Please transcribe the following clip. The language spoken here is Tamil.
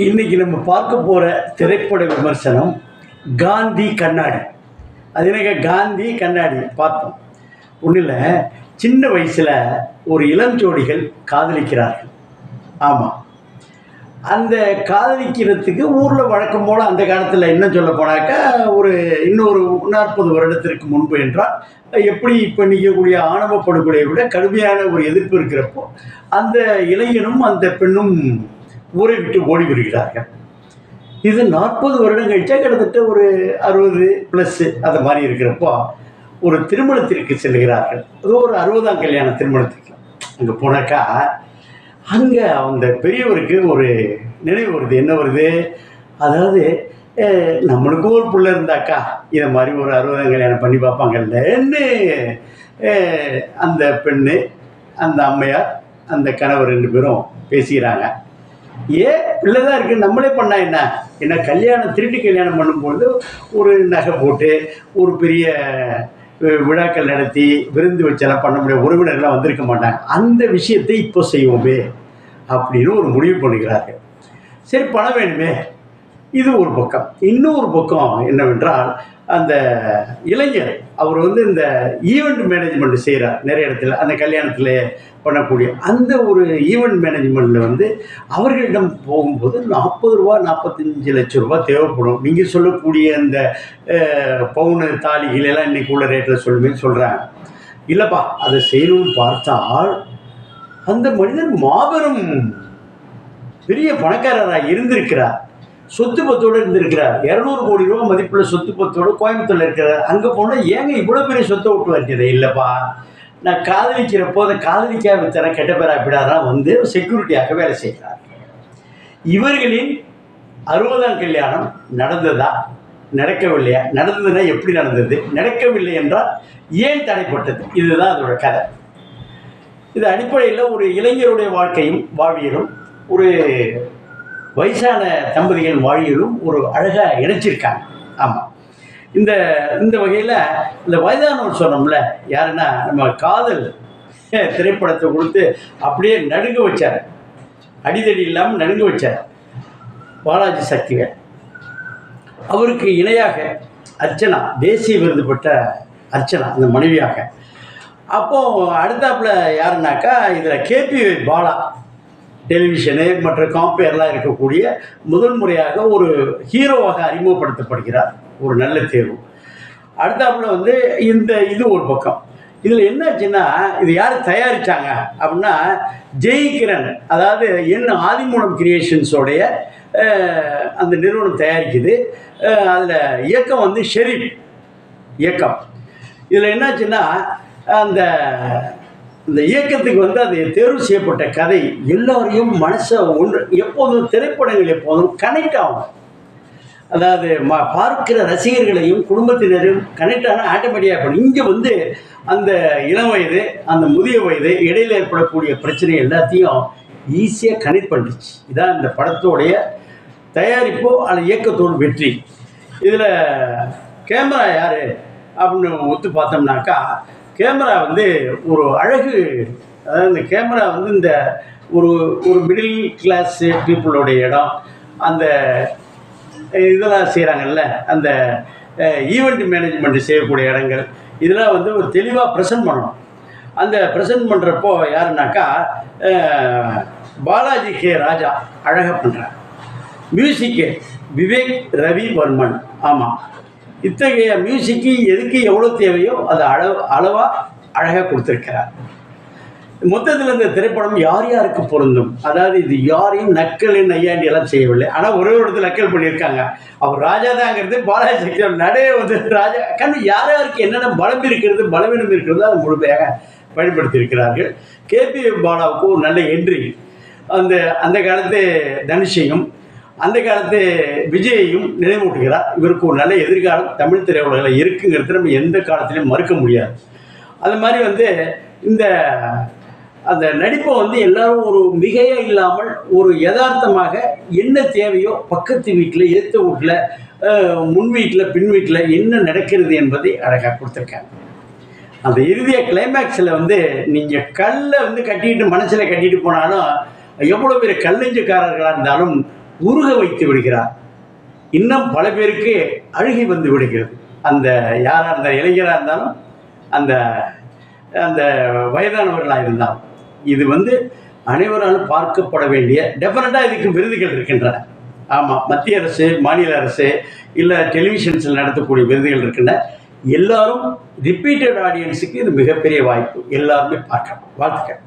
இன்னைக்கு நம்ம பார்க்க போகிற திரைப்பட விமர்சனம் காந்தி கண்ணாடி. அது எனக்கு காந்தி கண்ணாடி பார்த்தோம். ஒன்றும் இல்லை, சின்ன வயசில் ஒரு இளம் ஜோடிகள் காதலிக்கிறார்கள். ஆமாம், அந்த காதலிக்கிறதுக்கு ஊரில் வழக்கம் போல் அந்த காலத்தில் என்ன சொல்ல போனாக்கா இன்னொரு 40 வருடத்திற்கு முன்பு என்றால் எப்படி இப்போ நிற்கக்கூடிய ஆணவ படுகொலையை விட கடுமையான ஒரு எதிர்ப்பு இருக்கிறப்போ அந்த இளைஞனும் அந்த பெண்ணும் ஊரை விட்டு ஓடி வருகிறார்கள். இது 40 வருடம் கழிச்சா கிட்டத்தட்ட ஒரு 60+ அது மாதிரி இருக்கிறப்போ ஒரு திருமணத்திற்கு செல்கிறார்கள். அது ஒரு 60ஆம் கல்யாண திருமணத்திற்கு. அங்கே போனாக்கா அங்கே அந்த பெரியவருக்கு ஒரு நினைவு வருது. என்ன வருது? அதாவது நம்மளுக்கும் ஒரு பிள்ளை இருந்தாக்கா இதை மாதிரி ஒரு 60ஆம் கல்யாணம் பண்ணி பார்ப்பாங்கல்லன்னு அந்த பெண்ணு, அந்த அம்மையார், அந்த கணவர் 2 பேரும் பேசிக்கிறாங்க. பிள்ளை தான் இருக்குது, நம்மளே பண்ணா என்ன கல்யாணம் திருட்டு கல்யாணம் பண்ணும்போது ஒரு நகை போட்டு ஒரு பெரிய விழாக்கள் நடத்தி விருந்து வச்செல்லாம் பண்ண முடியாது, உறவினர்லாம் வந்திருக்க மாட்டாங்க, அந்த விஷயத்தை இப்போ செய்வோமே அப்படின்னு ஒரு முடிவு பண்ணுகிறார்கள். சரி, பணம் வேணுமே, இது ஒரு பக்கம். இன்னொரு பக்கம் என்னவென்றால் அந்த இளைஞர் அவர் இந்த ஈவெண்ட் மேனேஜ்மெண்ட் செய்கிறார் நிறைய இடத்துல. அந்த கல்யாணத்தில் பண்ணக்கூடிய அந்த ஒரு ஈவெண்ட் மேனேஜ்மெண்ட்டில் அவர்களிடம் போகும்போது 40 ரூபா 45 லட்சம் ரூபா தேவைப்படும். நீங்கள் சொல்லக்கூடிய அந்த பவுனு தாலிகள் எல்லாம் இன்றைக்கி உள்ள ரேட்டில் சொல்கிறாங்க. இல்லைப்பா, அதை செய்யணும்னு பார்த்தால் அந்த மனிதன் மாபெரும் பெரிய பணக்காரராக இருந்திருக்கிறார், சொத்து பத்தோடு இருந்திருக்கிறார். 200 கோடி ரூபா மதிப்புள்ள சொத்து பத்தோடு கோயம்புத்தூரில் இருக்கிறார். அங்கே போனால் ஏங்க இவ்வளோ பெரிய சொத்தை விட்டு வைக்கிறது? இல்லைப்பா, நான் காதலிக்கிறப்போ அதை காதலிக்காக வித்தன கெட்ட பேரா அப்படிதான் செக்யூரிட்டியாக வேலை செய்கிறார். இவர்களின் 60ஆம் கல்யாணம் நடந்ததா நடக்கவில்லையா? நடந்ததுன்னா எப்படி நடந்தது? நடக்கவில்லை என்றால் ஏன் தடைப்பட்டது? இதுதான் அதோட கதை. இது அடிப்படையில் ஒரு இளைஞருடைய வாழ்க்கையும் வாழ்வியலும் ஒரு வயசான தம்பதிகள் வாழ்வியலும் ஒரு அழகாக இணைச்சிருக்காங்க. ஆமாம், இந்த வகையில் இந்த வயதானவர் சொன்னோம்ல, யாருன்னா நம்ம காதல் திரைப்படத்தை கொடுத்து அப்படியே நடுங்க வச்சார், அடிதடி இல்லாமல் நடுங்க வச்சார் பாலாஜி சக்திவேல். அவருக்கு இணையாக அர்ச்சனா, தேசிய விருது பெற்ற அர்ச்சனா அந்த மனைவியாக. அப்போது அடுத்தாப்பில் யாருன்னாக்கா இதில் கேபி பாலா, டெலிவிஷனு மற்ற காம்பேர்லாம் இருக்கக்கூடிய முதல் முறையாக ஒரு ஹீரோவாக அறிமுகப்படுத்தப்படுகிறார். ஒரு நல்ல தேர்வு. அடுத்தாப்புல இது ஒரு பக்கம். இதில் என்னாச்சுன்னா, இது யார் தயாரித்தாங்க அப்படின்னா ஜெய்கிரண், அதாவது ஆதிமூலம் கிரியேஷன்ஸோடைய அந்த நிறுவனம் தயாரிக்குது. அதில் இயக்கம் ஷெரீப் இயக்கம். இதில் என்னாச்சுன்னா இந்த இயக்கத்துக்கு அது தேர்வு செய்யப்பட்ட கதை எல்லோரையும் மனசை எப்போதும் திரைப்படங்கள் எப்போதும் கனெக்ட் ஆகும். அதாவது பார்க்கிற ரசிகர்களையும் குடும்பத்தினரும் கனெக்ட் ஆனால் ஆட்டோமேட்டிக்காக இருக்கும். இங்கே அந்த இளம் வயது, அந்த முதிய வயது, இடையில் ஏற்படக்கூடிய பிரச்சனை எல்லாத்தையும் ஈஸியாக கனெக்ட் பண்ணிடுச்சு. இதான் இந்த படத்தோடைய தயாரிப்போ அல்லது இயக்கத்தோடு வெற்றி. இதில் கேமரா யார் அப்படின்னு ஒத்து பார்த்தோம்னாக்கா, கேமரா ஒரு அழகு. அதாவது இந்த கேமரா இந்த ஒரு மிடில் கிளாஸ் பீப்புளோடைய இடம், அந்த இதெல்லாம் செய்கிறாங்கல்ல, அந்த ஈவெண்ட் மேனேஜ்மெண்ட் செய்யக்கூடிய இடங்கள், இதெல்லாம் ஒரு தெளிவாக ப்ரெசென்ட் பண்ணணும். அந்த ப்ரெசென்ட் பண்ணுறப்போ யாருன்னாக்கா பாலாஜி கே ராஜா அழகாக பண்ணுறார். மியூசிக்கு விவேக் ரவி வர்மன். ஆமாம், இத்தகைய மியூசிக்கு எதுக்கு எவ்வளோ தேவையோ அதை அளவாக அழகாக கொடுத்துருக்கிறார். மொத்தத்தில் இந்த திரைப்படம் யார் யாருக்கு பொருந்தும், அதாவது இது யாரையும் நக்கலின் நையாண்டி எல்லாம் செய்யவில்லை. ஆனால் ஒரே ஒரு இடத்துல நக்கல் பண்ணியிருக்காங்க. அவர் ராஜா தாங்கிறது பாலாஜி சக்தி நடே ராஜா யார் யாருக்கு என்னென்ன பலம் இருக்கிறது பலவீனம் இருக்கிறதோ அதை முழுமையாக பயன்படுத்தியிருக்கிறார்கள். கேபி பாலாவுக்கு ஒரு நல்ல என்ட்ரி. அந்த காலத்து தனுஷையும் அந்த காலத்து விஜயையும் நினைவூட்டுகிறார். இவருக்கு ஒரு நல்ல எதிர்காலம் தமிழ் திரையுலகில் இருக்குங்கிறது நம்ம எந்த காலத்திலையும் மறுக்க முடியாது. அது மாதிரி அந்த நடிப்பை எல்லாரும் ஒரு மிகையே இல்லாமல் ஒரு யதார்த்தமாக என்ன தேவையோ பக்கத்து வீட்டில், எதிர்த்த வீட்டில், முன் வீட்டில், பின் வீட்டில் என்ன நடக்கிறது என்பதை அழகாக கொடுத்துருக்காங்க. அந்த இறுதிய கிளைமேக்ஸில் நீங்கள் கல்லை கட்டிட்டு மனசில் கட்டிட்டு போனாலும் எவ்வளோ பெரிய கல்லெஞ்சுக்காரர்களாக இருந்தாலும் உருக வைத்து விடுகிறார். இன்னும் பல பேருக்கு அழுகி வந்து விடுகிறது. அந்த யாராக இருந்தால், இளைஞராக இருந்தாலும் அந்த அந்த வயதானவர்களாக இருந்தாலும், இது அனைவராலும் பார்க்கப்பட வேண்டிய, டெஃபினட்டாக இதுக்கு விருதுகள் இருக்கின்றன. ஆமாம், மத்திய அரசு, மாநில அரசு, இல்லை டெலிவிஷன்ஸில் நடத்தக்கூடிய விருதுகள் இருக்கின்றன. எல்லாரும் ரிப்பீட்டட் ஆடியன்ஸுக்கு இது மிகப்பெரிய வாய்ப்பு. எல்லாருமே பார்க்கலாம். வாழ்த்துக்கள்.